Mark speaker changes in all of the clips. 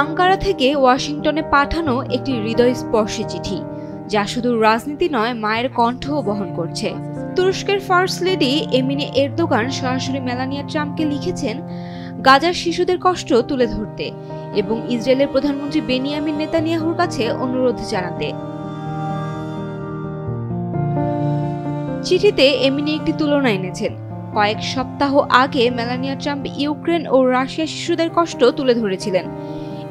Speaker 1: Ankara থেকে ওয়াশিংটনে পাঠানো একটি হৃদয়স্পর্শী চিঠি, যা শুধু রাজনীতি নয়, মায়ের কণ্ঠও বহন করছে। তুরস্কের ফার্স্ট লেডি এমিনে এরদোগান সরাসরি মেলানিয়া ট্রাম্পকে লিখেছেন গাজার শিশুদের কষ্ট তুলে ধরতে এবং ইসরায়েলের প্রধানমন্ত্রী বেনিয়ামিন নেতানিয়াহুর কাছে অনুরোধ জানাতে। চিঠিতে এমিনে একটি তুলনা এনেছেন। কয়েক সপ্তাহ আগে মেলানিয়া ট্রাম্প ইউক্রেন ও রাশিয়া শিশুদের কষ্ট তুলে ধরেছিলেন।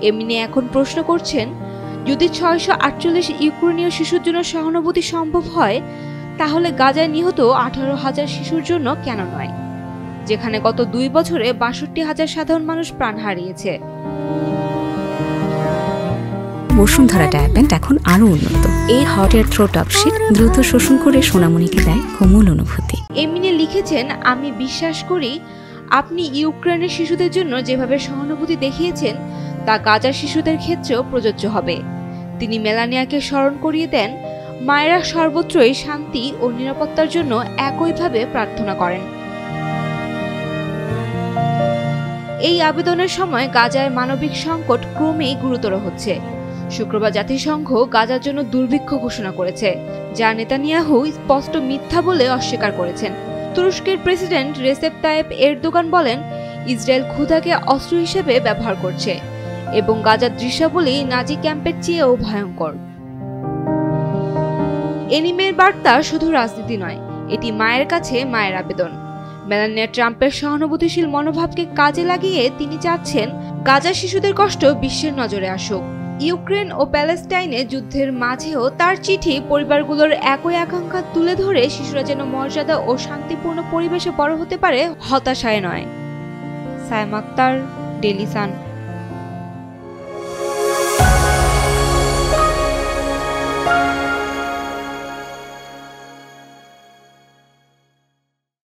Speaker 1: এমিনে এখন প্রশ্ন করছেন, যদি 648 ইউক্রেনীয় শিশুর জন্য সহানুভূতি সম্ভব হয়, তাহলে গাজায় নিহত 18,000 শিশুর জন্য কেন নয়, যেখানে গত 2 বছরে 62,000 সাধারণ মানুষ প্রাণ হারিয়েছে।
Speaker 2: বসুন্ধরা ডায়াপেন্ট এখন আরো উন্নত। এই হট এয়ার থ্রো টপশিট দ্রুত শোষণ করে সোনামণিকে দেয় কোমল অনুভূতি।
Speaker 1: এমিনে লিখেছেন, আমি বিশ্বাস করি আপনি ইউক্রেনের শিশুদের জন্য যেভাবে সহানুভূতি দেখিয়েছেন তা গাজার শিশুদের ক্ষেত্রেও প্রযোজ্য হবে। তিনি মেলানিয়াকে স্মরণ করিয়ে দেন, মায়েরা সর্বত্রই শান্তি ও নিরাপত্তার জন্য একইভাবে প্রার্থনা করেন। এই আবেদনের সময় গাজায় মানবিক সংকট ক্রমেই গুরুতর হচ্ছে। শুক্রবার জাতিসংঘ গাজার জন্য দুর্ভিক্ষ ঘোষণা করেছে, যা নেতানিয়াহু স্পষ্ট মিথ্যা বলে অস্বীকার করেছেন। তুরস্কের প্রেসিডেন্ট রেসেপ তাইয়েপ এরদোগান বলেন, ইসরায়েল ক্ষুধাকে অস্ত্র হিসেবে ব্যবহার করছে এবং গাজার দৃশ্যাবলী নাজি ক্যাম্পের চেয়েও ভয়ঙ্কর। এনিমের বার্তা শুধু রাজনীতি নয়, এটি মায়ের কাছে মায়ের আবেদন। মেলানিয়া ট্রাম্পের সহানুভূতিশীল মনোভাবকে কাজে লাগিয়ে তিনি চাচ্ছেন গাজার শিশুদের কষ্ট বিশ্বের নজরে আসুক। ইউক্রেন ও প্যালেস্টাইনে যুদ্ধের মাঝেও তার চিঠি পরিবারগুলোর একই আকাঙ্ক্ষা তুলে ধরে শিশুরা যেন মর্যাদা ও শান্তিপূর্ণ পরিবেশে বড় হতে পারে, হতাশায় নয়। Sayem Akter, Daily Sun.